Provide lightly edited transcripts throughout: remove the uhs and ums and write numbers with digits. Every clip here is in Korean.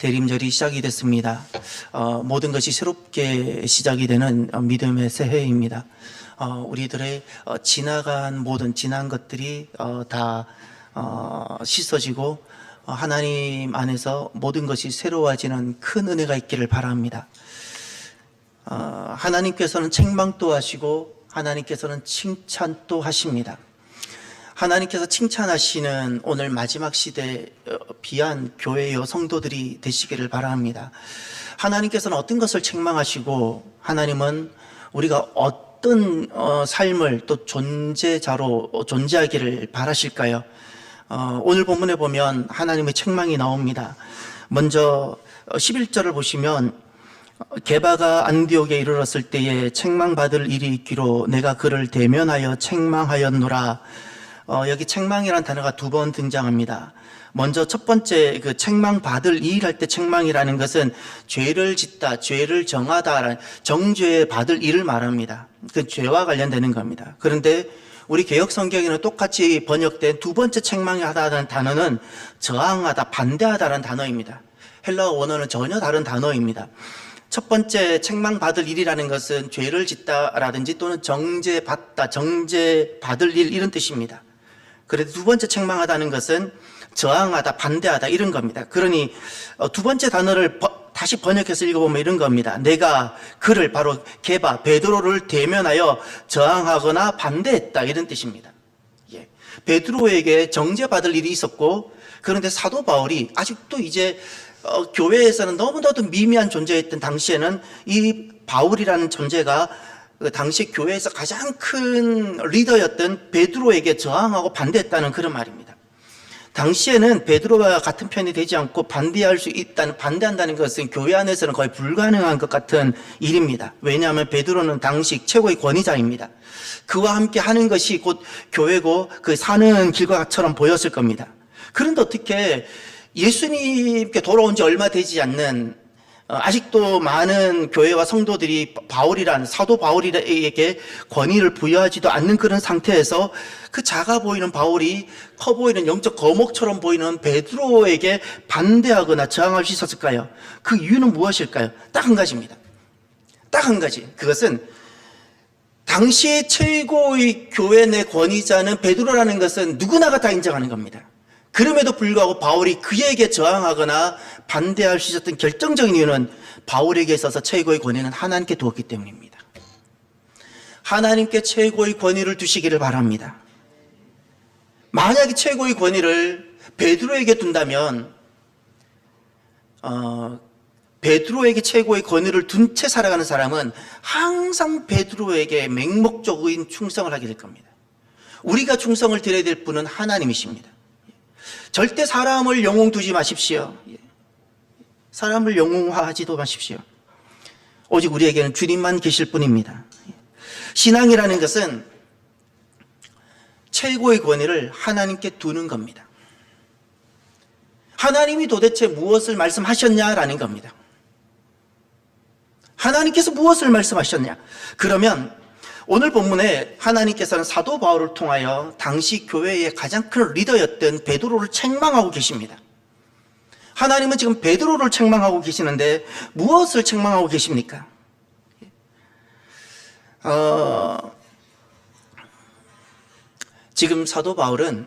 대림절이 시작이 됐습니다. 모든 것이 새롭게 시작이 되는 믿음의 새해입니다. 우리들의 지난 것들이 다 씻어지고 하나님 안에서 모든 것이 새로워지는 큰 은혜가 있기를 바랍니다. 하나님께서는 책망도 하시고 하나님께서는 칭찬도 하십니다. 하나님께서 칭찬하시는 오늘 마지막 시대 귀한 교회요 성도들이 되시기를 바랍니다. 하나님께서는 어떤 것을 책망하시고 하나님은 우리가 어떤 삶을 또 존재자로 존재하기를 바라실까요? 오늘 본문에 보면 하나님의 책망이 나옵니다. 먼저 11절을 보시면 게바가 안디옥에 이르렀을 때에 책망받을 일이 있기로 내가 그를 대면하여 책망하였노라. 여기 책망이라는 단어가 두 번 등장합니다. 먼저 첫 번째 그 책망받을 일 할 때 책망이라는 것은 죄를 짓다, 죄를 정하다라는 정죄 받을 일을 말합니다. 그 죄와 관련되는 겁니다. 그런데 우리 개역 성경에는 똑같이 번역된 두 번째 책망하다는 단어는 저항하다, 반대하다라는 단어입니다. 헬라어 원어는 전혀 다른 단어입니다. 첫 번째 책망받을 일이라는 것은 죄를 짓다라든지 또는 정죄받다, 정죄받을 일 이런 뜻입니다. 그래도 두 번째 책망하다는 것은 저항하다, 반대하다 이런 겁니다. 그러니 두 번째 단어를 다시 번역해서 읽어보면 이런 겁니다. 내가 그를 바로 게바, 베드로를 대면하여 저항하거나 반대했다 이런 뜻입니다. 베드로에게 정죄받을 일이 있었고 그런데 사도 바울이 아직도 이제 교회에서는 너무나도 미미한 존재였던 당시에는 이 바울이라는 존재가 당시 교회에서 가장 큰 리더였던 베드로에게 저항하고 반대했다는 그런 말입니다. 당시에는 베드로와 같은 편이 되지 않고 반대한다는 것은 교회 안에서는 거의 불가능한 것 같은 일입니다. 왜냐하면 베드로는 당시 최고의 권위자입니다. 그와 함께 하는 것이 곧 교회고 그 사는 길과처럼 보였을 겁니다. 그런데 어떻게 예수님께 돌아온 지 얼마 되지 않는 아직도 많은 교회와 성도들이 사도 바울에게 권위를 부여하지도 않는 그런 상태에서 그 작아 보이는 바울이 커 보이는 영적 거목처럼 보이는 베드로에게 반대하거나 저항할 수 있었을까요? 그 이유는 무엇일까요? 딱 한 가지입니다. 딱 한 가지. 그것은 당시 최고의 교회 내 권위자는 베드로라는 것은 누구나가 다 인정하는 겁니다. 그럼에도 불구하고 바울이 그에게 저항하거나 반대할 수 있었던 결정적인 이유는 바울에게 있어서 최고의 권위는 하나님께 두었기 때문입니다. 하나님께 최고의 권위를 두시기를 바랍니다. 만약에 최고의 권위를 베드로에게 둔다면 베드로에게 최고의 권위를 둔 채 살아가는 사람은 항상 베드로에게 맹목적인 충성을 하게 될 겁니다. 우리가 충성을 드려야 될 분은 하나님이십니다. 절대 사람을 영웅 두지 마십시오. 사람을 영웅화하지도 마십시오. 오직 우리에게는 주님만 계실 뿐입니다. 신앙이라는 것은 최고의 권위를 하나님께 두는 겁니다. 하나님이 도대체 무엇을 말씀하셨냐라는 겁니다. 하나님께서 무엇을 말씀하셨냐? 그러면 오늘 본문에 하나님께서는 사도 바울을 통하여 당시 교회의 가장 큰 리더였던 베드로를 책망하고 계십니다. 하나님은 지금 베드로를 책망하고 계시는데 무엇을 책망하고 계십니까? 지금 사도 바울은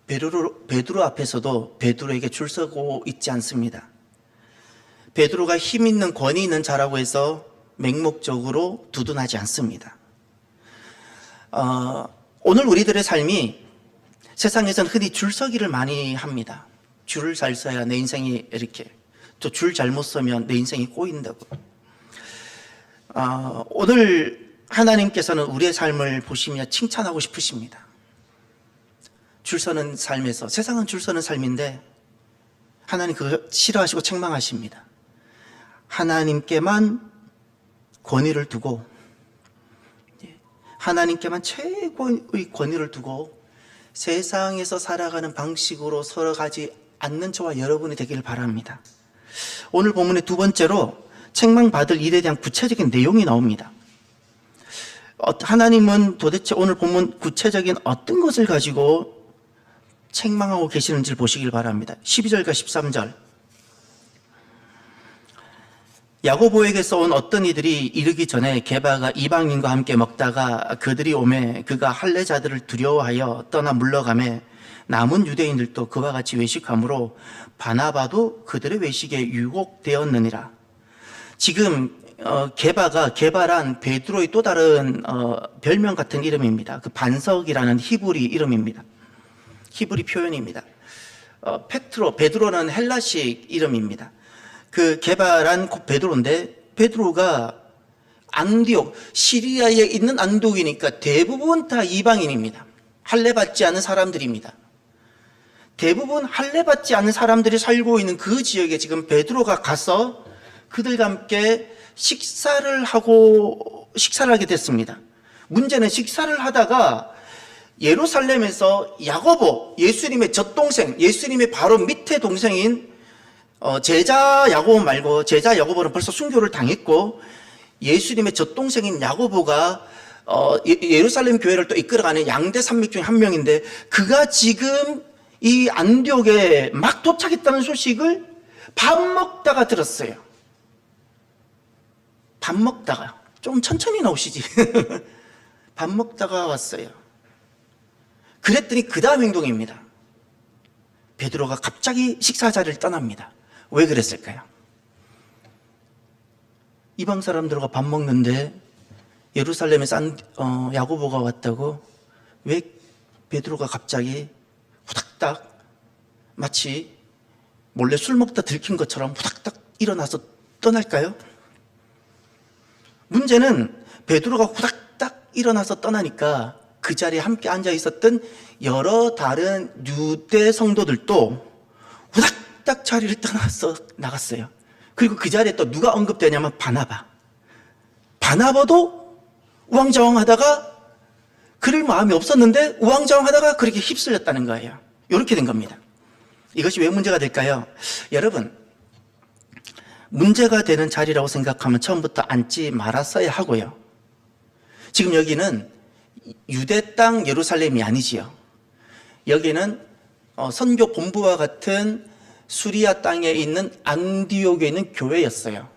베드로 앞에서도 베드로에게 줄 서고 있지 않습니다. 베드로가 힘 있는 권위 있는 자라고 해서 맹목적으로 두둔하지 않습니다. 오늘 우리들의 삶이 세상에서는 흔히 줄서기를 많이 합니다. 줄을 잘 서야 내 인생이 이렇게, 또 줄 잘못 서면 내 인생이 꼬인다고. 오늘 하나님께서는 우리의 삶을 보시며 칭찬하고 싶으십니다. 줄 서는 삶에서, 세상은 줄 서는 삶인데 하나님 그거 싫어하시고 책망하십니다. 하나님께만 권위를 두고 하나님께만 최고의 권위를 두고 세상에서 살아가는 방식으로 살아가지 않는 저와 여러분이 되기를 바랍니다. 오늘 본문의 두 번째로 책망받을 일에 대한 구체적인 내용이 나옵니다. 하나님은 도대체 오늘 본문 구체적인 어떤 것을 가지고 책망하고 계시는지를 보시길 바랍니다. 12절과 13절. 야고보에게서 온 어떤 이들이 이르기 전에 게바가 이방인과 함께 먹다가 그들이 오매 그가 할례자들을 두려워하여 떠나 물러가매 남은 유대인들도 그와 같이 외식하므로 바나바도 그들의 외식에 유혹되었느니라. 지금 게바란 베드로의 또 다른 별명 같은 이름입니다. 그 반석이라는 히브리 이름입니다. 히브리 표현입니다. 베드로는 헬라식 이름입니다. 그 게바란 곧 베드로인데, 베드로가 안디옥, 시리아에 있는 안디옥이니까 대부분 다 이방인입니다. 할례 받지 않은 사람들입니다. 대부분 할례 받지 않은 사람들이 살고 있는 그 지역에 지금 베드로가 가서 그들과 함께 식사를 하게 됐습니다. 문제는 식사를 하다가 예루살렘에서 야고보, 예수님의 젖동생, 예수님의 바로 밑에 동생인 제자 야고보 말고, 제자 야고보는 벌써 순교를 당했고 예수님의 젖동생인 야고보가 예루살렘 교회를 또 이끌어가는 양대 산맥 중에 한 명인데, 그가 지금 이 안디옥에 막 도착했다는 소식을 밥 먹다가 들었어요. 밥 먹다가, 좀 천천히 나오시지. 밥 먹다가 왔어요. 그랬더니 그 다음 행동입니다. 베드로가 갑자기 식사 자리를 떠납니다. 왜 그랬을까요? 이방 사람들과 밥 먹는데 예루살렘에서 야고보가 왔다고? 왜 베드로가 갑자기 후닥닥 마치 몰래 술 먹다 들킨 것처럼 후닥닥 일어나서 떠날까요? 문제는 베드로가 후닥닥 일어나서 떠나니까 그 자리에 함께 앉아 있었던 여러 다른 유대 성도들도 후닥닥 자리를 떠나서 나갔어요. 그리고 그 자리에 또 누가 언급되냐면 바나바도 우왕좌왕하다가, 그럴 마음이 없었는데 우왕좌왕하다가 그렇게 휩쓸렸다는 거예요. 이렇게 된 겁니다. 이것이 왜 문제가 될까요? 여러분, 문제가 되는 자리라고 생각하면 처음부터 앉지 말았어야 하고요. 지금 여기는 유대 땅 예루살렘이 아니지요. 여기는 선교 본부와 같은 수리아 땅에 있는 안디옥에 있는 교회였어요.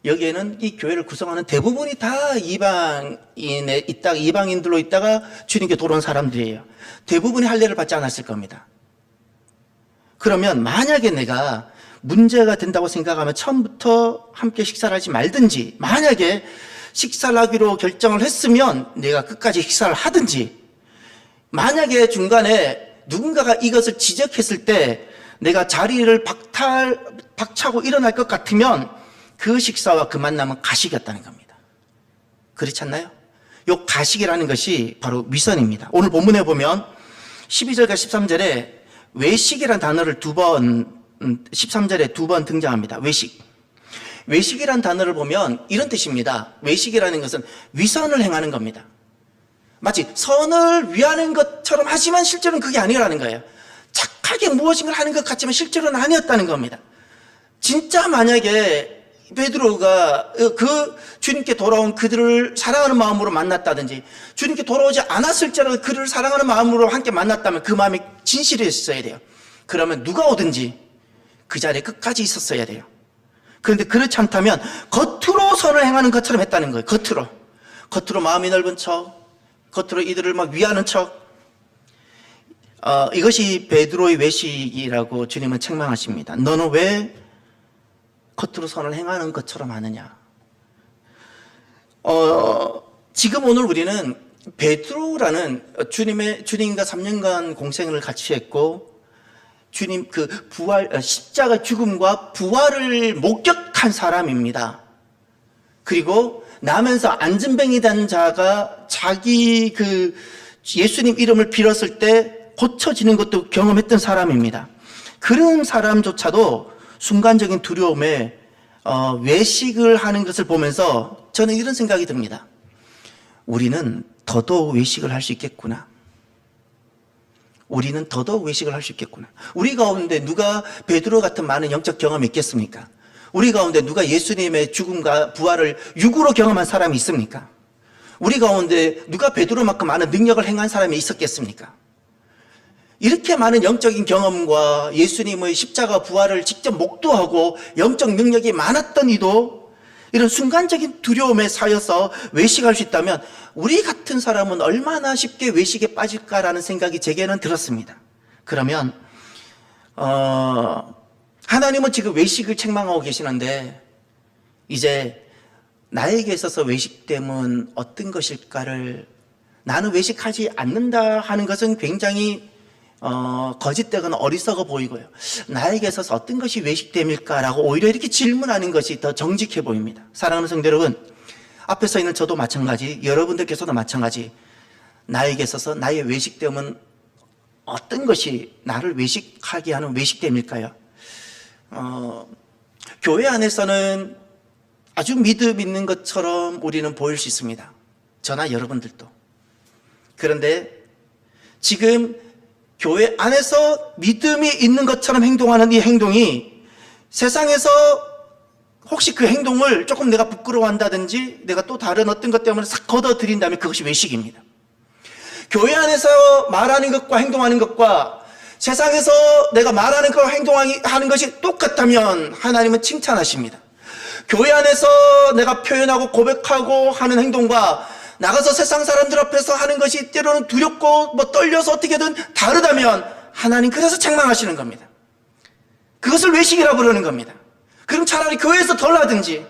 여기에는 이 교회를 구성하는 대부분이 다 이방인들로 있다가 주님께 돌아온 사람들이에요. 대부분이 할례를 받지 않았을 겁니다. 그러면 만약에 내가 문제가 된다고 생각하면 처음부터 함께 식사를 하지 말든지, 만약에 식사를 하기로 결정을 했으면 내가 끝까지 식사를 하든지, 만약에 중간에 누군가가 이것을 지적했을 때 내가 자리를 박차고 일어날 것 같으면 그 식사와 그 만남은 가식이었다는 겁니다. 그렇지 않나요? 요 가식이라는 것이 바로 위선입니다. 오늘 본문에 보면 12절과 13절에 외식이라는 단어를 13절에 두 번 등장합니다. 외식이라는 단어를 보면 이런 뜻입니다. 외식이라는 것은 위선을 행하는 겁니다. 마치 선을 위하는 것처럼 하지만 실제로는 그게 아니라는 거예요. 착하게 무엇인가를 하는 것 같지만 실제로는 아니었다는 겁니다. 진짜 만약에 베드로가 그 주님께 돌아온 그들을 사랑하는 마음으로 만났다든지, 주님께 돌아오지 않았을지라도 그를 사랑하는 마음으로 함께 만났다면 그 마음이 진실이었어야 돼요. 그러면 누가 오든지 그 자리에 끝까지 있었어야 돼요. 그런데 그렇지 않다면 겉으로 선을 행하는 것처럼 했다는 거예요. 겉으로 마음이 넓은 척, 겉으로 이들을 막 위하는 척. 이것이 베드로의 외식이라고 주님은 책망하십니다. 너는 왜 겉으로 선을 행하는 것처럼 하느냐? 지금 오늘 우리는 베드로라는 주님과 3년간 공생을 같이 했고, 주님 그 십자가 죽음과 부활을 목격한 사람입니다. 그리고 나면서 안진뱅이 된 자가 자기 그 예수님 이름을 빌었을 때 고쳐지는 것도 경험했던 사람입니다. 그런 사람조차도 순간적인 두려움에 외식을 하는 것을 보면서 저는 이런 생각이 듭니다. 우리는 더더욱 외식을 할 수 있겠구나. 우리는 더더욱 외식을 할 수 있겠구나. 우리 가운데 누가 베드로 같은 많은 영적 경험이 있겠습니까? 우리 가운데 누가 예수님의 죽음과 부활을 육으로 경험한 사람이 있습니까? 우리 가운데 누가 베드로만큼 많은 능력을 행한 사람이 있었겠습니까? 이렇게 많은 영적인 경험과 예수님의 십자가 부활을 직접 목도하고 영적 능력이 많았던 이도 이런 순간적인 두려움에 쌓여서 외식할 수 있다면 우리 같은 사람은 얼마나 쉽게 외식에 빠질까라는 생각이 제게는 들었습니다. 그러면 하나님은 지금 외식을 책망하고 계시는데 이제 나에게 있어서 외식됨은 어떤 것일까를, 나는 외식하지 않는다 하는 것은 굉장히 거짓되거나 어리석어 보이고요. 나에게 있어서 어떤 것이 외식됨일까라고 오히려 이렇게 질문하는 것이 더 정직해 보입니다. 사랑하는 성도 여러분, 앞에 서 있는 저도 마찬가지, 여러분들께서도 마찬가지, 나에게 있어서 나의 외식됨은 어떤 것이 나를 외식하게 하는 외식됨일까요? 교회 안에서는 아주 믿음 있는 것처럼 우리는 보일 수 있습니다. 저나 여러분들도. 그런데 지금 교회 안에서 믿음이 있는 것처럼 행동하는 이 행동이 세상에서 혹시 그 행동을 조금 내가 부끄러워한다든지 내가 또 다른 어떤 것 때문에 싹 걷어들인다면 그것이 외식입니다. 교회 안에서 말하는 것과 행동하는 것과 세상에서 내가 말하는 것과 행동하는 것이 똑같다면 하나님은 칭찬하십니다. 교회 안에서 내가 표현하고 고백하고 하는 행동과 나가서 세상 사람들 앞에서 하는 것이 때로는 두렵고 떨려서 어떻게든 다르다면 하나님 그래서 책망하시는 겁니다. 그것을 외식이라고 부르는 겁니다. 그럼 차라리 교회에서 덜 하든지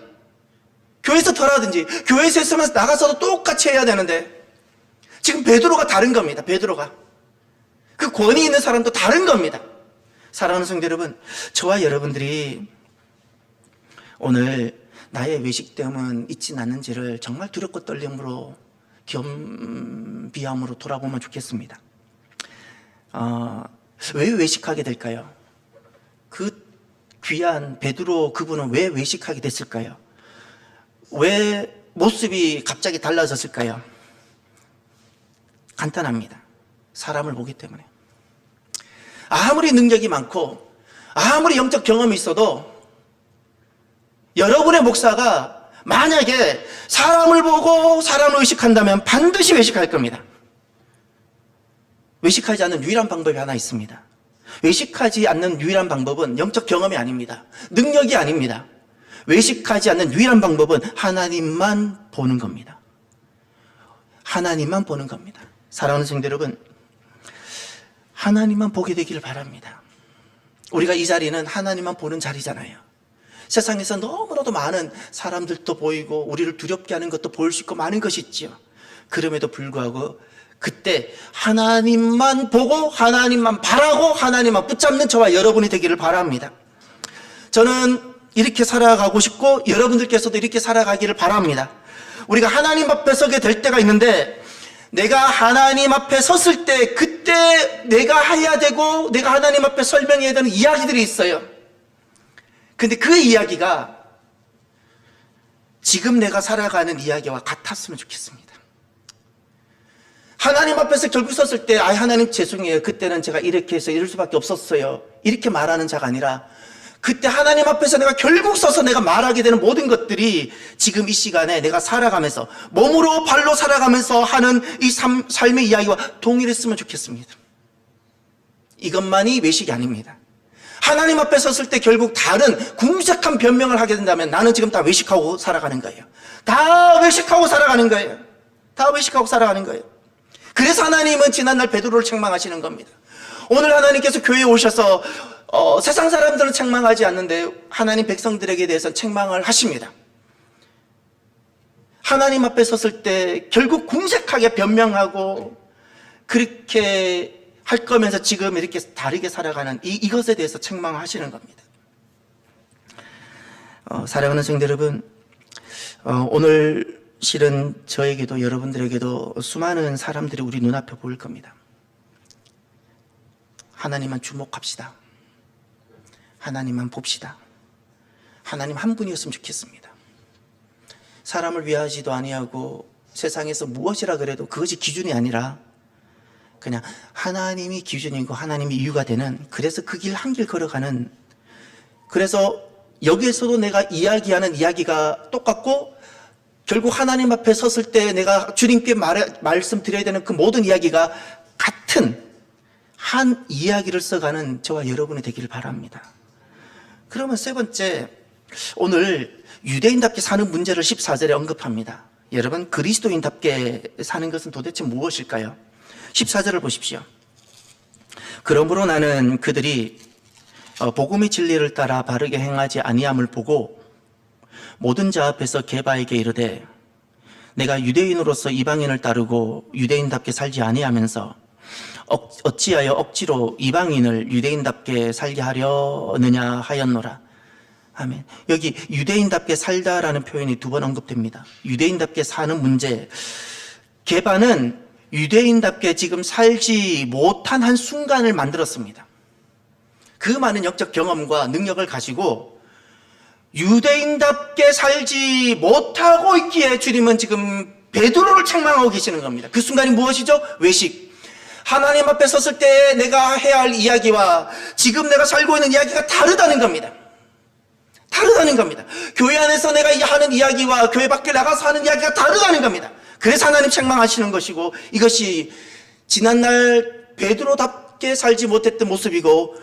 교회에서 있으면서 나가서도 똑같이 해야 되는데 지금 베드로가 다른 겁니다. 베드로가 그 권위 있는 사람도 다른 겁니다. 사랑하는 성도 여러분, 저와 여러분들이 오늘 나의 외식됨은 있진 않는지를 정말 두렵고 떨림으로 겸비함으로 돌아보면 좋겠습니다. 왜 외식하게 될까요? 그 귀한 베드로 그분은 왜 외식하게 됐을까요? 왜 모습이 갑자기 달라졌을까요? 간단합니다. 사람을 보기 때문에. 아무리 능력이 많고 아무리 영적 경험이 있어도 여러분의 목사가 만약에 사람을 보고 사람을 의식한다면 반드시 외식할 겁니다. 외식하지 않는 유일한 방법이 하나 있습니다. 외식하지 않는 유일한 방법은 영적 경험이 아닙니다. 능력이 아닙니다. 외식하지 않는 유일한 방법은 하나님만 보는 겁니다. 하나님만 보는 겁니다. 사랑하는 성도 여러분, 하나님만 보게 되기를 바랍니다. 우리가 이 자리는 하나님만 보는 자리잖아요. 세상에서 너무나도 많은 사람들도 보이고 우리를 두렵게 하는 것도 보일 수 있고 많은 것이 있지요. 그럼에도 불구하고 그때 하나님만 보고 하나님만 바라고 하나님만 붙잡는 저와 여러분이 되기를 바랍니다. 저는 이렇게 살아가고 싶고 여러분들께서도 이렇게 살아가기를 바랍니다. 우리가 하나님 앞에 서게 될 때가 있는데 내가 하나님 앞에 섰을 때 그때 내가 해야 되고 내가 하나님 앞에 설명해야 되는 이야기들이 있어요. 근데 그 이야기가 지금 내가 살아가는 이야기와 같았으면 좋겠습니다. 하나님 앞에서 결국 섰을 때 하나님 죄송해요. 그때는 제가 이렇게 해서 이럴 수밖에 없었어요. 이렇게 말하는 자가 아니라 그때 하나님 앞에서 내가 결국 서서 내가 말하게 되는 모든 것들이 지금 이 시간에 내가 살아가면서 몸으로 발로 살아가면서 하는 이 삶의 이야기와 동일했으면 좋겠습니다. 이것만이 외식이 아닙니다. 하나님 앞에 섰을 때 결국 다른 궁색한 변명을 하게 된다면 나는 지금 다 외식하고 살아가는 거예요. 다 외식하고 살아가는 거예요. 다 외식하고 살아가는 거예요. 그래서 하나님은 지난날 베드로를 책망하시는 겁니다. 오늘 하나님께서 교회에 오셔서 세상 사람들은 책망하지 않는데 하나님 백성들에게 대해서 책망을 하십니다. 하나님 앞에 섰을 때 결국 궁색하게 변명하고 그렇게 할 거면서 지금 이렇게 다르게 살아가는 이것에 대해서 책망하시는 겁니다. 사랑하는 성도 여러분, 오늘 실은 저에게도 여러분들에게도 수많은 사람들이 우리 눈앞에 보일 겁니다. 하나님만 주목합시다. 하나님만 봅시다. 하나님 한 분이었으면 좋겠습니다. 사람을 위하지도 아니하고 세상에서 무엇이라 그래도 그것이 기준이 아니라 그냥 하나님이 기준이고 하나님이 이유가 되는, 그래서 그 길 한 길 걸어가는, 그래서 여기에서도 내가 이야기하는 이야기가 똑같고 결국 하나님 앞에 섰을 때 내가 주님께 말씀드려야 되는 그 모든 이야기가 같은 한 이야기를 써가는 저와 여러분이 되기를 바랍니다. 그러면 세 번째, 오늘 유대인답게 사는 문제를 14절에 언급합니다. 여러분, 그리스도인답게 사는 것은 도대체 무엇일까요? 14절을 보십시오. 그러므로 나는 그들이 복음의 진리를 따라 바르게 행하지 아니함을 보고 모든 자 앞에서 게바에게 이르되 내가 유대인으로서 이방인을 따르고 유대인답게 살지 아니하면서 어찌하여 억지로 이방인을 유대인답게 살게 하려느냐 하였노라. 아멘. 여기 유대인답게 살다라는 표현이 두 번 언급됩니다. 유대인답게 사는 문제. 게바는 유대인답게 지금 살지 못한 한 순간을 만들었습니다. 그 많은 영적 경험과 능력을 가지고 유대인답게 살지 못하고 있기에 주님은 지금 베드로를 책망하고 계시는 겁니다. 그 순간이 무엇이죠? 외식. 하나님 앞에 섰을 때 내가 해야 할 이야기와 지금 내가 살고 있는 이야기가 다르다는 겁니다. 다르다는 겁니다. 교회 안에서 내가 하는 이야기와 교회 밖에 나가서 하는 이야기가 다르다는 겁니다. 그래서 하나님 책망하시는 것이고, 이것이 지난날 베드로답게 살지 못했던 모습이고,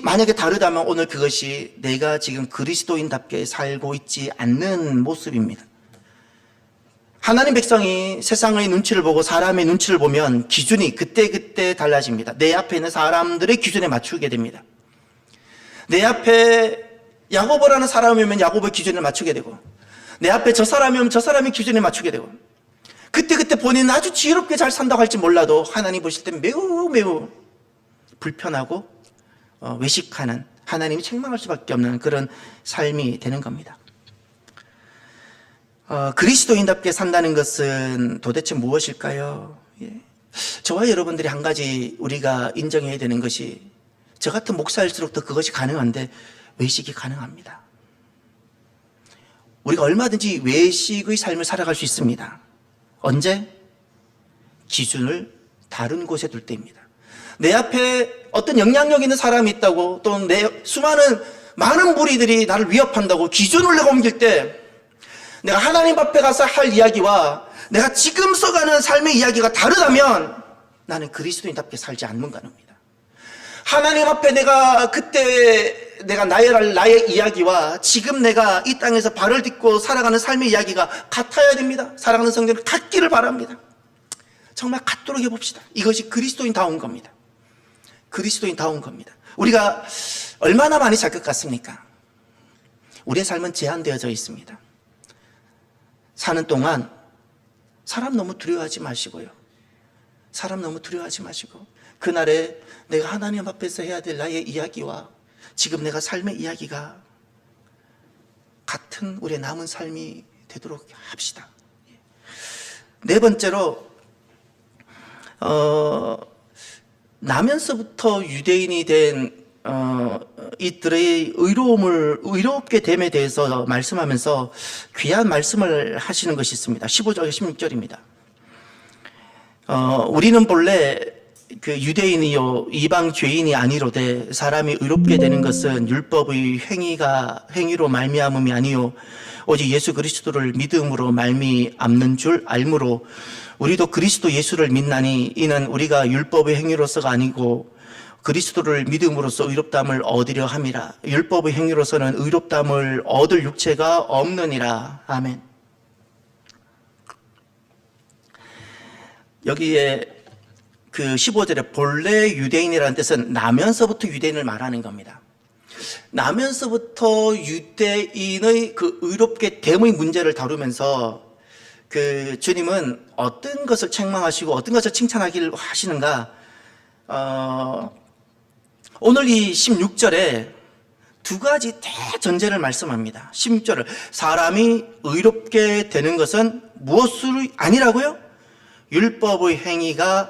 만약에 다르다면 오늘 그것이 내가 지금 그리스도인답게 살고 있지 않는 모습입니다. 하나님 백성이 세상의 눈치를 보고 사람의 눈치를 보면 기준이 그때그때 달라집니다. 내 앞에 있는 사람들의 기준에 맞추게 됩니다. 내 앞에 야고보라는 사람이면 야고보의 기준에 맞추게 되고, 내 앞에 저 사람이면 저 사람의 기준에 맞추게 되고, 그때그때 본인은 아주 지혜롭게 잘 산다고 할지 몰라도 하나님 보실 때 매우 불편하고 외식하는, 하나님이 책망할 수밖에 없는 그런 삶이 되는 겁니다. 그리스도인답게 산다는 것은 도대체 무엇일까요? 저와 여러분들이 한 가지 우리가 인정해야 되는 것이, 저 같은 목사일수록 더 그것이 가능한데 외식이 가능합니다. 우리가 얼마든지 외식의 삶을 살아갈 수 있습니다. 언제? 기준을 다른 곳에 둘 때입니다. 내 앞에 어떤 영향력 있는 사람이 있다고, 또 내 많은 무리들이 나를 위협한다고 기준을 내가 옮길 때, 내가 하나님 앞에 가서 할 이야기와 내가 지금 써가는 삶의 이야기가 다르다면 나는 그리스도인답게 살지 않는 겁니다. 하나님 앞에 내가 나의 이야기와 지금 내가 이 땅에서 발을 딛고 살아가는 삶의 이야기가 같아야 됩니다. 사랑하는 성도들, 같기를 바랍니다. 정말 같도록 해봅시다. 이것이 그리스도인다운 겁니다. 그리스도인다운 겁니다. 우리가 얼마나 많이 살 것 같습니까? 우리의 삶은 제한되어져 있습니다. 사는 동안 사람 너무 두려워하지 마시고요. 사람 너무 두려워하지 마시고, 그날에 내가 하나님 앞에서 해야 될 나의 이야기와 지금 내가 삶의 이야기가 같은 우리의 남은 삶이 되도록 합시다. 네 번째로, 나면서부터 유대인이 된 이들의 의롭게 됨에 대해서 말씀하면서 귀한 말씀을 하시는 것이 있습니다. 15절, 16절입니다. 우리는 본래 그 유대인이요 이방 죄인이 아니로되 사람이 의롭게 되는 것은 율법의 행위로 말미암음이 아니요 오직 예수 그리스도를 믿음으로 말미암는 줄 알므로 우리도 그리스도 예수를 믿나니 이는 우리가 율법의 행위로서가 아니고 그리스도를 믿음으로써 의롭다함을 얻으려 함이라. 율법의 행위로서는 의롭다함을 얻을 육체가 없느니라. 아멘. 여기에 그 15절에 본래 유대인이라는 뜻은 나면서부터 유대인을 말하는 겁니다. 나면서부터 유대인의 그 의롭게 됨의 문제를 다루면서 그 주님은 어떤 것을 책망하시고 어떤 것을 칭찬하기를 하시는가? 오늘 이 16절에 두 가지 대전제를 말씀합니다. 16절을 사람이 의롭게 되는 것은 무엇으로 아니라고요? 율법의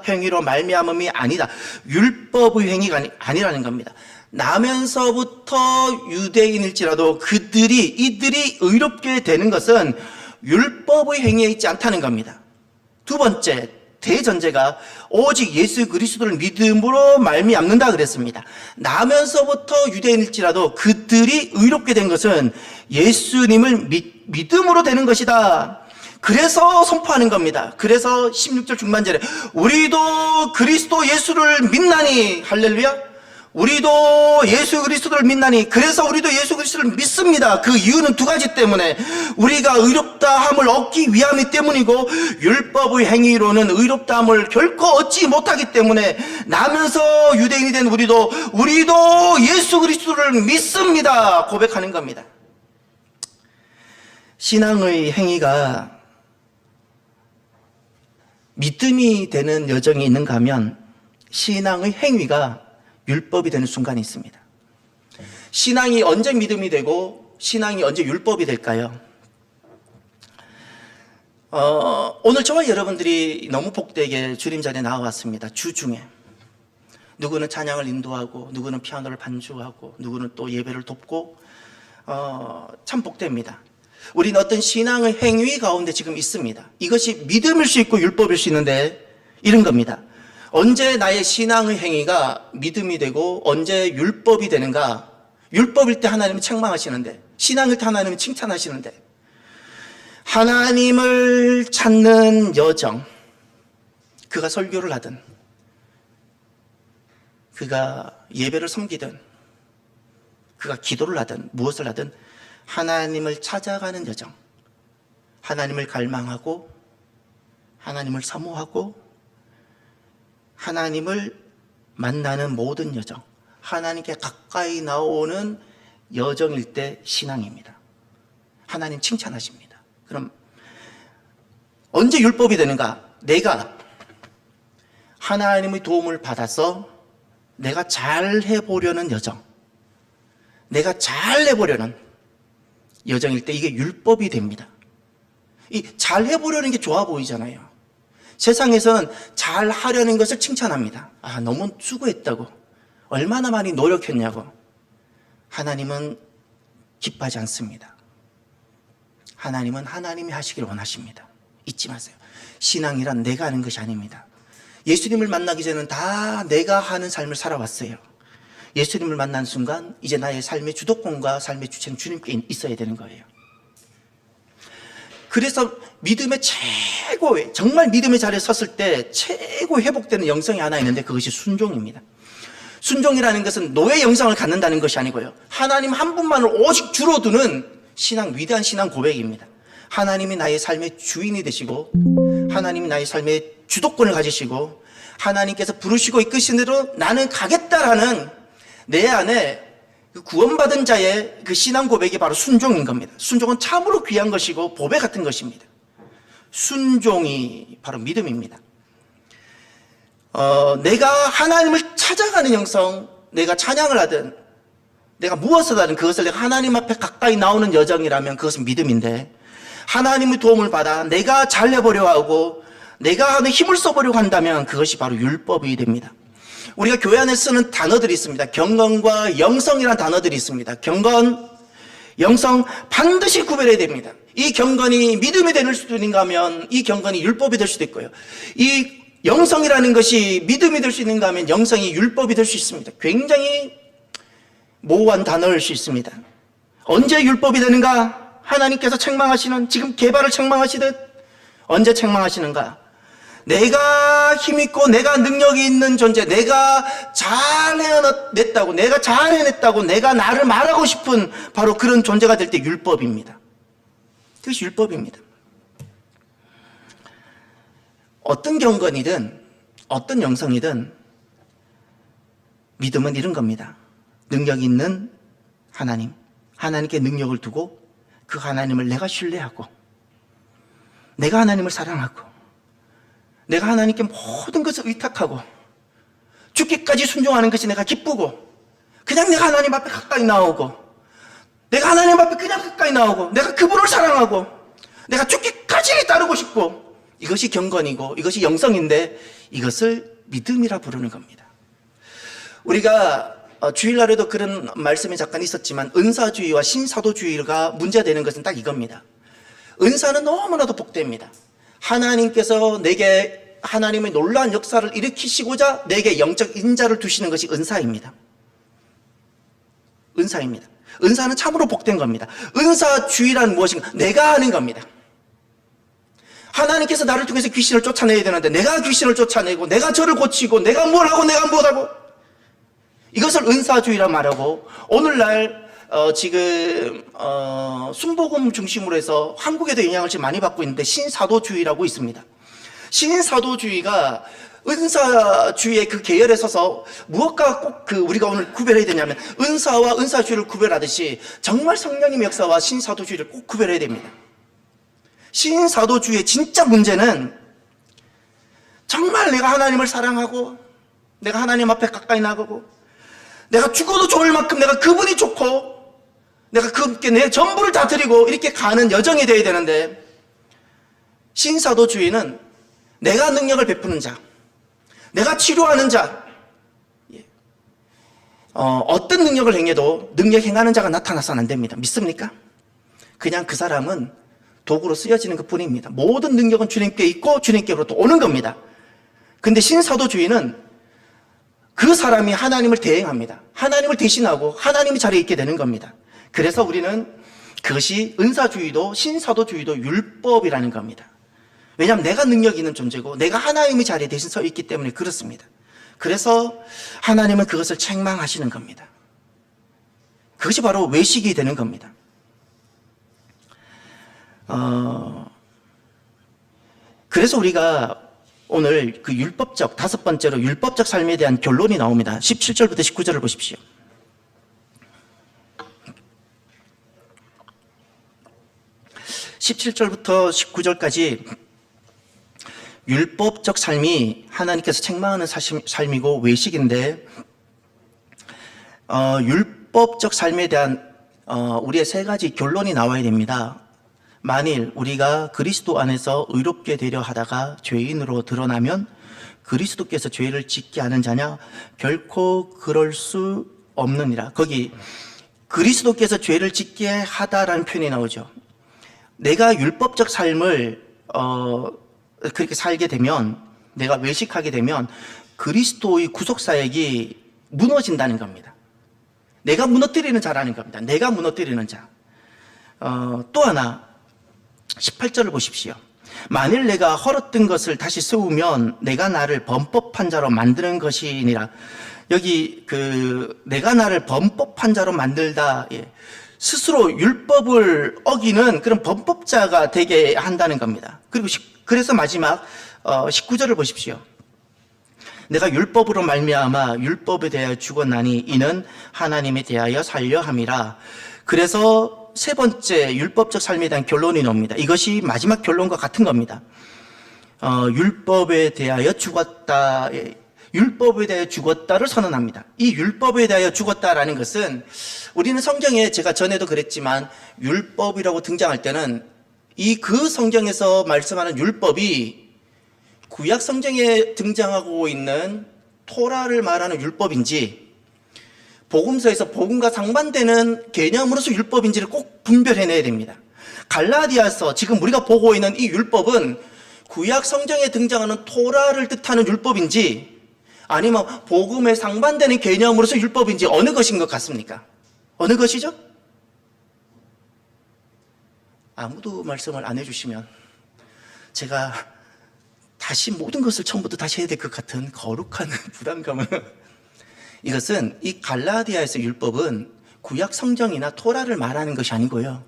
행위로 말미암음이 아니다. 율법의 행위가 아니라는 겁니다. 나면서부터 유대인일지라도 이들이 의롭게 되는 것은 율법의 행위에 있지 않다는 겁니다. 두 번째 대전제가 오직 예수 그리스도를 믿음으로 말미암는다 그랬습니다. 나면서부터 유대인일지라도 그들이 의롭게 된 것은 예수님을 믿음으로 되는 것이다. 그래서 선포하는 겁니다. 그래서 16절 중반절에 우리도 그리스도 예수를 믿나니, 할렐루야. 우리도 예수 그리스도를 믿나니, 그래서 우리도 예수 그리스도를 믿습니다. 그 이유는 두 가지 때문에, 우리가 의롭다함을 얻기 위함이 때문이고, 율법의 행위로는 의롭다함을 결코 얻지 못하기 때문에, 나면서 유대인이 된 우리도 예수 그리스도를 믿습니다 고백하는 겁니다. 신앙의 행위가 믿음이 되는 여정이 있는가 하면, 신앙의 행위가 율법이 되는 순간이 있습니다. 신앙이 언제 믿음이 되고 신앙이 언제 율법이 될까요? 오늘 저와 여러분들이 너무 복되게 주님 자리에 나와왔습니다. 주 중에 누구는 찬양을 인도하고, 누구는 피아노를 반주하고, 누구는 또 예배를 돕고, 참 복됩니다. 우리는 어떤 신앙의 행위 가운데 지금 있습니다. 이것이 믿음일 수 있고 율법일 수 있는데, 이런 겁니다. 언제 나의 신앙의 행위가 믿음이 되고 언제 율법이 되는가? 율법일 때 하나님은 책망하시는데, 신앙일 때 하나님은 칭찬하시는데, 하나님을 찾는 여정, 그가 설교를 하든, 그가 예배를 섬기든, 그가 기도를 하든 무엇을 하든 하나님을 찾아가는 여정, 하나님을 갈망하고 하나님을 사모하고 하나님을 만나는 모든 여정, 하나님께 가까이 나오는 여정일 때 신앙입니다. 하나님 칭찬하십니다. 그럼 언제 율법이 되는가? 내가 하나님의 도움을 받아서 내가 잘 해보려는 여정, 내가 잘 해보려는 여정일 때 이게 율법이 됩니다. 이 잘 해보려는 게 좋아 보이잖아요. 세상에서는 잘 하려는 것을 칭찬합니다. 아, 너무 수고했다고, 얼마나 많이 노력했냐고. 하나님은 기뻐하지 않습니다. 하나님은 하나님이 하시기를 원하십니다. 잊지 마세요. 신앙이란 내가 하는 것이 아닙니다. 예수님을 만나기 전에는 다 내가 하는 삶을 살아왔어요. 예수님을 만난 순간 이제 나의 삶의 주도권과 삶의 주체는 주님께 있어야 되는 거예요. 그래서 믿음의 최고의, 정말 믿음의 자리에 섰을 때 최고 회복되는 영성이 하나 있는데, 그것이 순종입니다. 순종이라는 것은 노예 영성을 갖는다는 것이 아니고요, 하나님 한 분만을 오직 주로 두는 신앙, 위대한 신앙 고백입니다. 하나님이 나의 삶의 주인이 되시고, 하나님이 나의 삶의 주도권을 가지시고, 하나님께서 부르시고 이끄신 대로 나는 가겠다라는 내 안에 그 구원받은 자의 그 신앙 고백이 바로 순종인 겁니다. 순종은 참으로 귀한 것이고 보배 같은 것입니다. 순종이 바로 믿음입니다. 내가 하나님을 찾아가는 영성, 내가 찬양을 하든 내가 무엇을 하든 그것을 내가 하나님 앞에 가까이 나오는 여정이라면 그것은 믿음인데, 하나님의 도움을 받아 내가 잘해보려고 하고 내가 하는 힘을 써보려고 한다면 그것이 바로 율법이 됩니다. 우리가 교회 안에 쓰는 단어들이 있습니다. 경건과 영성이라는 단어들이 있습니다. 경건, 영성 반드시 구별해야 됩니다. 이 경건이 믿음이 될 수도 있는가 하면 이 경건이 율법이 될 수도 있고요, 이 영성이라는 것이 믿음이 될 수 있는가 하면 영성이 율법이 될 수 있습니다. 굉장히 모호한 단어일 수 있습니다. 언제 율법이 되는가? 하나님께서 책망하시는, 지금 개발을 책망하시듯 언제 책망하시는가? 내가 힘있고 내가 능력이 있는 존재, 내가 잘 해냈다고, 내가 잘 해냈다고 내가 나를 말하고 싶은 바로 그런 존재가 될 때 율법입니다. 그것이 율법입니다. 어떤 경건이든 어떤 영성이든 믿음은 이런 겁니다. 능력 있는 하나님, 하나님께 능력을 두고 그 하나님을 내가 신뢰하고 내가 하나님을 사랑하고 내가 하나님께 모든 것을 의탁하고 죽기까지 순종하는 것이 내가 기쁘고, 그냥 내가 하나님 앞에 가까이 나오고, 내가 하나님 앞에 그냥 가까이 나오고, 내가 그분을 사랑하고 내가 죽기까지 따르고 싶고, 이것이 경건이고 이것이 영성인데 이것을 믿음이라 부르는 겁니다. 우리가 주일날에도 그런 말씀이 잠깐 있었지만, 은사주의와 신사도주의가 문제되는 것은 딱 이겁니다. 은사는 너무나도 복됩니다. 하나님께서 내게 하나님의 놀라운 역사를 일으키시고자 내게 영적 인자를 두시는 것이 은사입니다. 은사입니다. 은사는 참으로 복된 겁니다. 은사주의란 무엇인가? 내가 하는 겁니다. 하나님께서 나를 통해서 귀신을 쫓아내야 되는데 내가 귀신을 쫓아내고 내가 저를 고치고 내가 뭘 하고 내가 못하고, 이것을 은사주의라 말하고, 오늘날 지금 순복음 중심으로 해서 한국에도 영향을 지금 많이 받고 있는데 신사도주의라고 있습니다. 신사도주의가 은사주의의 그 계열에 서서 무엇과 꼭 우리가 오늘 구별해야 되냐면, 은사와 은사주의를 구별하듯이 정말 성령님의 역사와 신사도주의를 꼭 구별해야 됩니다. 신사도주의의 진짜 문제는 정말 내가 하나님을 사랑하고 내가 하나님 앞에 가까이 나가고 내가 죽어도 좋을 만큼 내가 그분이 좋고 내가 그분께 내 전부를 다 드리고 이렇게 가는 여정이 되어야 되는데, 신사도주의는 내가 능력을 베푸는 자, 내가 치료하는 자, 어떤 능력을 행해도 능력 행하는 자가 나타나서는 안 됩니다. 믿습니까? 그냥 그 사람은 도구로 쓰여지는 것 뿐입니다. 모든 능력은 주님께 있고 주님께로부터 오는 겁니다. 근데 신사도주의는 그 사람이 하나님을 대행합니다. 하나님을 대신하고 하나님의 자리에 있게 되는 겁니다. 그래서 우리는 그것이 은사주의도 신사도주의도 율법이라는 겁니다. 왜냐하면 내가 능력 있는 존재고 내가 하나님의 자리에 대신 서 있기 때문에 그렇습니다. 그래서 하나님은 그것을 책망하시는 겁니다. 그것이 바로 외식이 되는 겁니다. 그래서 우리가 오늘 그 율법적, 다섯 번째로 율법적 삶에 대한 결론이 나옵니다. 17절부터 19절을 보십시오. (17절부터 19절까지) 율법적 삶이 하나님께서 책망하는 삶이고 외식인데, 율법적 삶에 대한 우리의 세 가지 결론이 나와야 됩니다. 만일 우리가 그리스도 안에서 의롭게 되려 하다가 죄인으로 드러나면 그리스도께서 죄를 짓게 하는 자냐? 결코 그럴 수 없느니라. 거기 그리스도께서 죄를 짓게 하다라는 표현이 나오죠. 내가 율법적 삶을 그렇게 살게 되면, 내가 외식하게 되면 그리스도의 구속사역이 무너진다는 겁니다. 내가 무너뜨리는 자라는 겁니다. 내가 무너뜨리는 자. 또 하나 18절을 보십시오. 만일 내가 헐었던 것을 다시 세우면 내가 나를 범법한 자로 만드는 것이니라. 여기 내가 나를 범법한 자로 만들다, 스스로 율법을 어기는 그런 범법자가 되게 한다는 겁니다. 그리고 그래서 마지막 19절을 보십시오. 내가 율법으로 말미암아 율법에 대하여 죽었나니 이는 하나님에 대하여 살려 함이라. 그래서 세 번째 율법적 삶에 대한 결론이 나옵니다. 이것이 마지막 결론과 같은 겁니다. 율법에 대하여 죽었다, 율법에 대하여 죽었다를 선언합니다. 이 율법에 대하여 죽었다라는 것은, 우리는 성경에 제가 전에도 그랬지만 율법이라고 등장할 때는 그 성경에서 말씀하는 율법이 구약 성경에 등장하고 있는 토라를 말하는 율법인지 복음서에서 복음과 상반되는 개념으로서 율법인지를 꼭 분별해내야 됩니다. 갈라디아서, 지금 우리가 보고 있는 이 율법은 구약 성경에 등장하는 토라를 뜻하는 율법인지 아니면 복음에 상반되는 개념으로서 율법인지 어느 것인 것 같습니까? 어느 것이죠? 아무도 말씀을 안 해주시면 제가 다시 모든 것을 처음부터 다시 해야 될 것 같은 거룩한 부담감은, 이것은 이 갈라디아에서 율법은 구약 성경이나 토라를 말하는 것이 아니고요,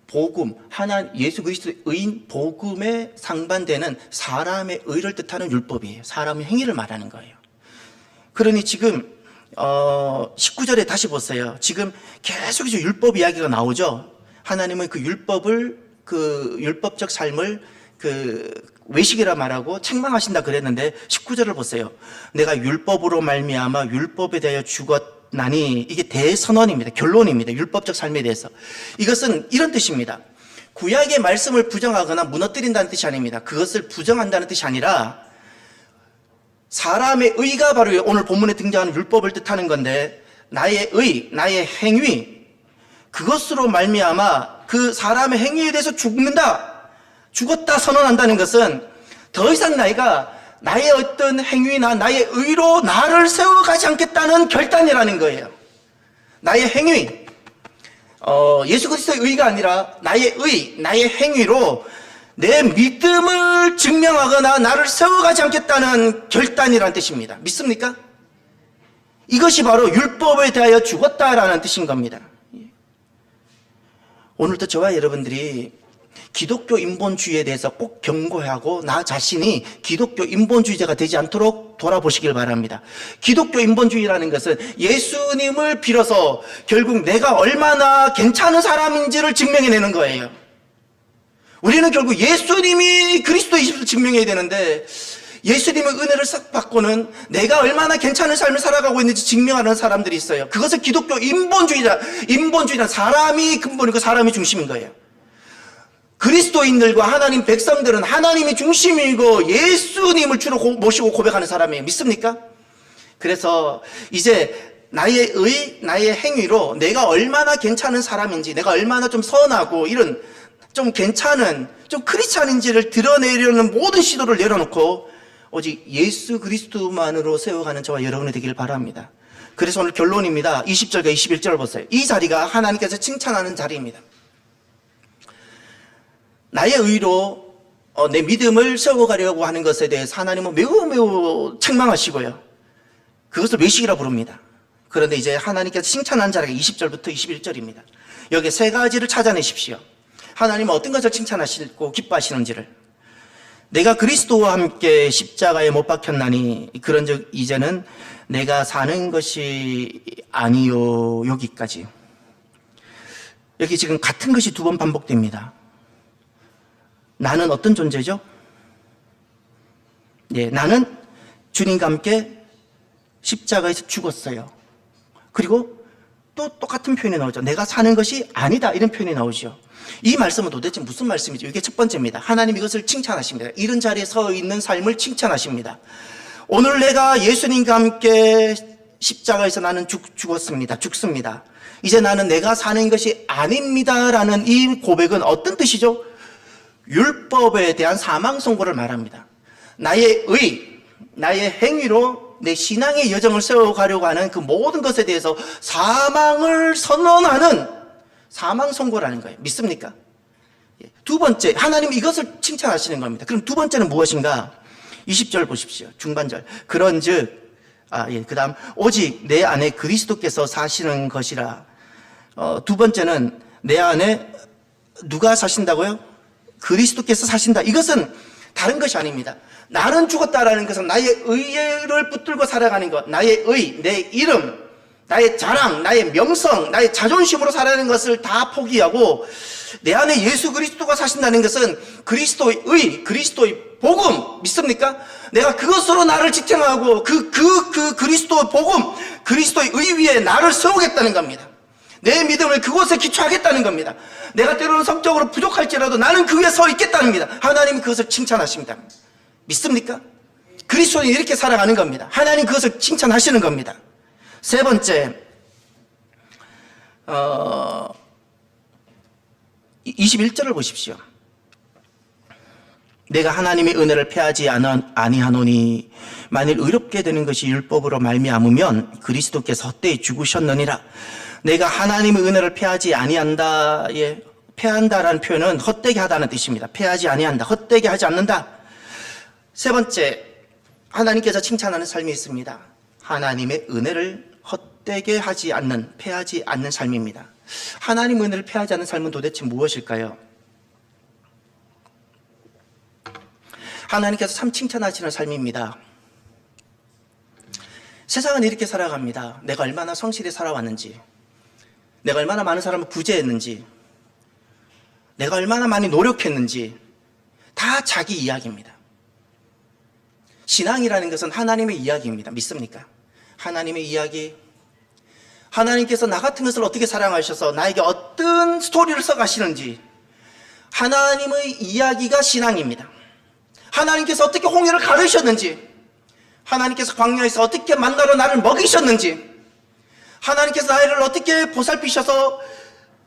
복음, 예수 그리스도의 의인 복음에 상반되는 사람의 의를 뜻하는 율법이에요. 사람의 행위를 말하는 거예요. 그러니 지금 19절에 다시 보세요. 지금 계속해서 율법 이야기가 나오죠. 하나님은 그 율법적 삶을 외식이라 말하고 책망하신다 그랬는데 19절을 보세요. 내가 율법으로 말미암아 율법에 대하여 죽었나니, 이게 대선언입니다. 결론입니다. 율법적 삶에 대해서. 이것은 이런 뜻입니다. 구약의 말씀을 부정하거나 무너뜨린다는 뜻이 아닙니다. 그것을 부정한다는 뜻이 아니라 사람의 의가 바로 오늘 본문에 등장하는 율법을 뜻하는 건데, 나의 의, 나의 행위, 그것으로 말미암아 그 사람의 행위에 대해서 죽었다 선언한다는 것은 더 이상 나의 어떤 행위나 나의 의로 나를 세워가지 않겠다는 결단이라는 거예요. 나의 행위, 예수 그리스도의 의가 아니라 나의 의, 나의 행위로 내 믿음을 증명하거나 나를 세워가지 않겠다는 결단이라는 뜻입니다. 믿습니까? 이것이 바로 율법에 대하여 죽었다라는 뜻인 겁니다. 오늘도 저와 여러분들이 기독교 인본주의에 대해서 꼭 경고하고 나 자신이 기독교 인본주의자가 되지 않도록 돌아보시길 바랍니다. 기독교 인본주의라는 것은 예수님을 빌어서 결국 내가 얼마나 괜찮은 사람인지를 증명해내는 거예요. 우리는 결국 예수님이 그리스도이심을 증명해야 되는데 예수님의 은혜를 싹 받고는 내가 얼마나 괜찮은 삶을 살아가고 있는지 증명하는 사람들이 있어요. 그것은 기독교 인본주의란 사람이 근본이고 사람이 중심인 거예요. 그리스도인들과 하나님 백성들은 하나님이 중심이고 예수님을 주로 모시고 고백하는 사람이에요. 믿습니까? 그래서 이제 나의 행위로 내가 얼마나 괜찮은 사람인지, 내가 얼마나 좀 선하고 이런 좀 괜찮은, 좀 크리스찬인지를 드러내려는 모든 시도를 내려놓고 오직 예수 그리스도만으로 세워가는 저와 여러분이 되길 바랍니다. 그래서 오늘 결론입니다. 20절과 21절을 보세요. 이 자리가 하나님께서 칭찬하는 자리입니다. 나의 의로 내 믿음을 세워가려고 하는 것에 대해서 하나님은 매우 책망하시고요. 그것을 외식이라고 부릅니다. 그런데 이제 하나님께서 칭찬하는 자리가 20절부터 21절입니다. 여기 세 가지를 찾아내십시오. 하나님은 어떤 것을 칭찬하시고 기뻐하시는지를. 내가 그리스도와 함께 십자가에 못 박혔나니 그런즉 이제는 내가 사는 것이 아니요. 여기까지. 여기 지금 같은 것이 두 번 반복됩니다. 나는 어떤 존재죠? 예, 나는 주님과 함께 십자가에서 죽었어요. 그리고 또 똑같은 표현이 나오죠. 내가 사는 것이 아니다. 이런 표현이 나오죠. 이 말씀은 도대체 무슨 말씀이죠? 이게 첫 번째입니다. 하나님 이것을 칭찬하십니다. 이런 자리에 서 있는 삶을 칭찬하십니다. 오늘 내가 예수님과 함께 십자가에서 나는 죽습니다. 이제 나는 내가 사는 것이 아닙니다라는 이 고백은 어떤 뜻이죠? 율법에 대한 사망 선고를 말합니다. 나의 행위로 내 신앙의 여정을 세워가려고 하는 그 모든 것에 대해서 사망을 선언하는 사망 선고라는 거예요. 믿습니까? 두 번째, 하나님 이것을 칭찬하시는 겁니다. 그럼 두 번째는 무엇인가? 20절 보십시오. 중반절. 그런즉, 그 다음, 오직 내 안에 그리스도께서 사시는 것이라. 두 번째는 내 안에 누가 사신다고요? 그리스도께서 사신다. 이것은 다른 것이 아닙니다. 나는 죽었다라는 것은 나의 의를 붙들고 살아가는 것, 나의 내 이름, 나의 자랑, 나의 명성, 나의 자존심으로 살아가는 것을 다 포기하고 내 안에 예수 그리스도가 사신다는 것은 그리스도의 복음, 믿습니까? 내가 그것으로 나를 지탱하고 그 그리스도의 복음, 그리스도의 의 위에 나를 세우겠다는 겁니다. 내 믿음을 그곳에 기초하겠다는 겁니다. 내가 때로는 성적으로 부족할지라도 나는 그 위에 서 있겠다는 겁니다. 하나님이 그것을 칭찬하십니다. 믿습니까? 그리스도인이 이렇게 살아가는 겁니다. 하나님 그것을 칭찬하시는 겁니다. 세 번째, 21절을 보십시오. 내가 하나님의 은혜를 패하지 아니하노니 만일 의롭게 되는 것이 율법으로 말미암으면 그리스도께서 헛되이 죽으셨느니라. 내가 하나님의 은혜를 패하지 아니한다. 패한다라는 표현은 헛되게 하다는 뜻입니다. 패하지 아니한다. 헛되게 하지 않는다. 세 번째, 하나님께서 칭찬하는 삶이 있습니다. 하나님의 은혜를 헛되게 하지 않는, 패하지 않는 삶입니다. 하나님의 은혜를 패하지 않는 삶은 도대체 무엇일까요? 하나님께서 참 칭찬하시는 삶입니다. 세상은 이렇게 살아갑니다. 내가 얼마나 성실히 살아왔는지, 내가 얼마나 많은 사람을 구제했는지, 내가 얼마나 많이 노력했는지 다 자기 이야기입니다. 신앙이라는 것은 하나님의 이야기입니다. 믿습니까? 하나님의 이야기. 하나님께서 나 같은 것을 어떻게 사랑하셔서 나에게 어떤 스토리를 써가시는지, 하나님의 이야기가 신앙입니다. 하나님께서 어떻게 홍해를 가르셨는지, 하나님께서 광야에서 어떻게 만나러 나를 먹이셨는지, 하나님께서 나를 어떻게 보살피셔서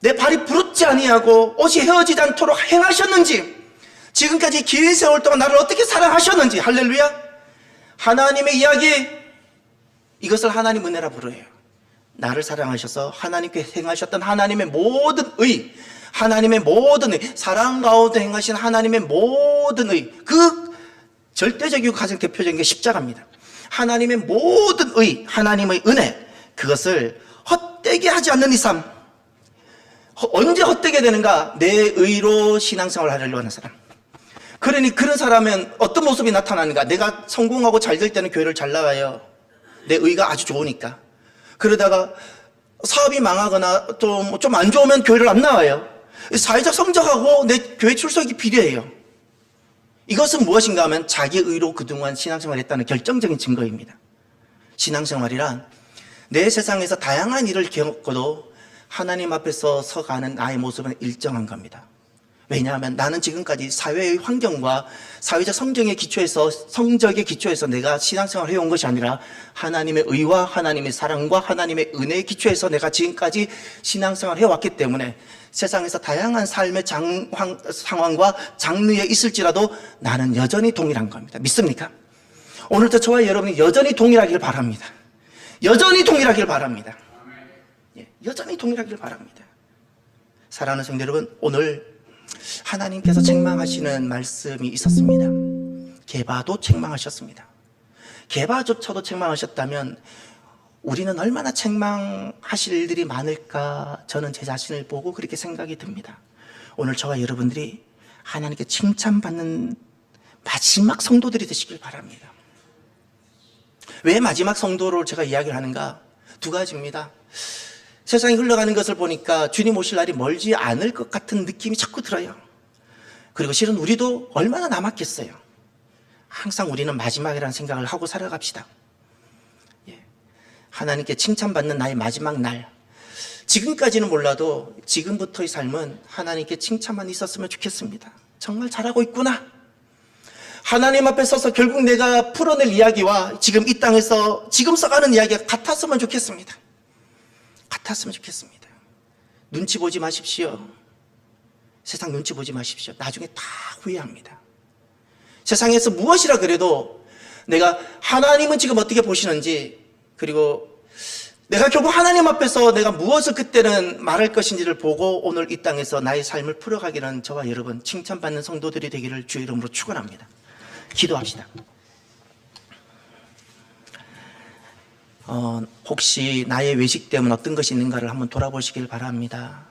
내 발이 부럽지 아니하고 옷이 헤어지지 않도록 행하셨는지, 지금까지 긴 세월 동안 나를 어떻게 사랑하셨는지, 할렐루야. 하나님의 이야기, 이것을 하나님 은혜라 부르어요. 나를 사랑하셔서 하나님께 행하셨던 하나님의 모든 의, 하나님의 모든 의, 사랑 가운데 행하신 하나님의 모든 의, 그 절대적이고 가장 대표적인 게 십자가입니다. 하나님의 모든 의, 하나님의 은혜, 그것을 헛되게 하지 않는 이 삶. 언제 헛되게 되는가? 내 의로 신앙생활을 하려고 하는 사람. 그러니 그런 사람은 어떤 모습이 나타나는가? 내가 성공하고 잘 될 때는 교회를 잘 나가요. 내 의가 아주 좋으니까. 그러다가 사업이 망하거나 또 좀 안 좋으면 교회를 안 나와요. 사회적 성적하고 내 교회 출석이 비례해요. 이것은 무엇인가 하면 자기 의로 그동안 신앙생활을 했다는 결정적인 증거입니다. 신앙생활이란 내 세상에서 다양한 일을 겪어도 하나님 앞에서 서가는 나의 모습은 일정한 겁니다. 왜냐하면 나는 지금까지 사회의 환경과 사회적 성적의 기초에서 내가 신앙생활을 해온 것이 아니라 하나님의 의와 하나님의 사랑과 하나님의 은혜의 기초에서 내가 지금까지 신앙생활을 해왔기 때문에 세상에서 다양한 삶의 상황과 장르에 있을지라도 나는 여전히 동일한 겁니다. 믿습니까? 오늘도 저와 여러분이 여전히 동일하길 바랍니다. 여전히 동일하길 바랍니다. 여전히 동일하길 바랍니다. 사랑하는 성도 여러분, 오늘 하나님께서 책망하시는 말씀이 있었습니다. 게바도 책망하셨습니다. 게바조차도 책망하셨다면 우리는 얼마나 책망하실 일들이 많을까, 저는 제 자신을 보고 그렇게 생각이 듭니다. 오늘 저와 여러분들이 하나님께 칭찬받는 마지막 성도들이 되시길 바랍니다. 왜 마지막 성도를 제가 이야기를 하는가? 두 가지입니다. 세상이 흘러가는 것을 보니까 주님 오실 날이 멀지 않을 것 같은 느낌이 자꾸 들어요. 그리고 실은 우리도 얼마나 남았겠어요. 항상 우리는 마지막이라는 생각을 하고 살아갑시다. 하나님께 칭찬받는 나의 마지막 날, 지금까지는 몰라도 지금부터의 삶은 하나님께 칭찬만 있었으면 좋겠습니다. 정말 잘하고 있구나. 하나님 앞에 서서 결국 내가 풀어낼 이야기와 지금 이 땅에서 지금 써가는 이야기가 같았으면 좋겠습니다. 같았으면 좋겠습니다. 눈치 보지 마십시오. 세상 눈치 보지 마십시오. 나중에 다 후회합니다. 세상에서 무엇이라 그래도 내가 하나님은 지금 어떻게 보시는지, 그리고 내가 결국 하나님 앞에서 내가 무엇을 그때는 말할 것인지를 보고 오늘 이 땅에서 나의 삶을 풀어가기는 저와 여러분 칭찬받는 성도들이 되기를 주의 이름으로 축원합니다. 기도합시다. 혹시 나의 외식 때문에 어떤 것이 있는가를 한번 돌아보시길 바랍니다.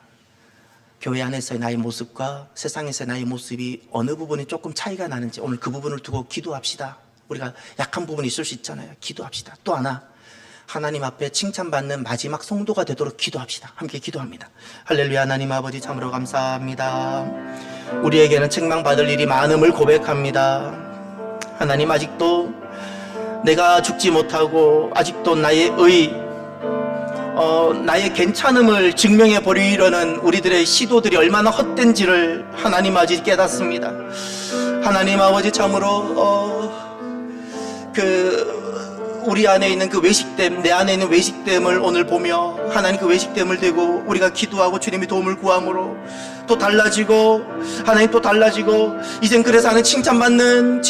교회 안에서의 나의 모습과 세상에서의 나의 모습이 어느 부분이 조금 차이가 나는지 오늘 그 부분을 두고 기도합시다. 우리가 약한 부분이 있을 수 있잖아요. 기도합시다. 또 하나, 하나님 앞에 칭찬받는 마지막 성도가 되도록 기도합시다. 함께 기도합니다. 할렐루야. 하나님 아버지 참으로 감사합니다. 우리에게는 책망받을 일이 많음을 고백합니다. 하나님, 아직도 내가 죽지 못하고 아직도 나의 나의 괜찮음을 증명해 버리려는 우리들의 시도들이 얼마나 헛된지를 하나님 아버지 깨닫습니다. 하나님 아버지 참으로 우리 안에 있는 그 외식됨, 내 안에 있는 외식됨을 오늘 보며 하나님 그 외식됨을 대고 우리가 기도하고 주님의 도움을 구함으로 또 달라지고, 하나님 또 달라지고, 이젠 그래서 하는 칭찬받는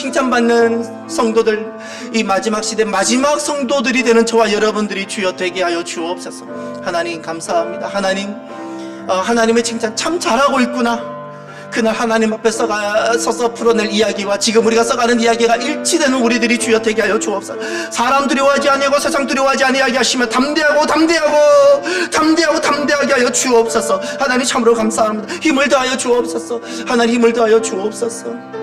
성도들, 이 마지막 시대 마지막 성도들이 되는 저와 여러분들이 주여 되게 하여 주옵소서. 하나님 감사합니다. 하나님의 칭찬 참 잘하고 있구나. 그날 하나님 앞에 서서 풀어낼 이야기와 지금 우리가 써가는 이야기가 일치되는 우리들이 주여 되게 하여 주옵소서. 사람 두려워하지 아니하고 세상 두려워하지 아니하게 하시며 담대하게 하여 주옵소서. 하나님 참으로 감사합니다. 힘을 더하여 주옵소서. 하나님 힘을 더하여 주옵소서.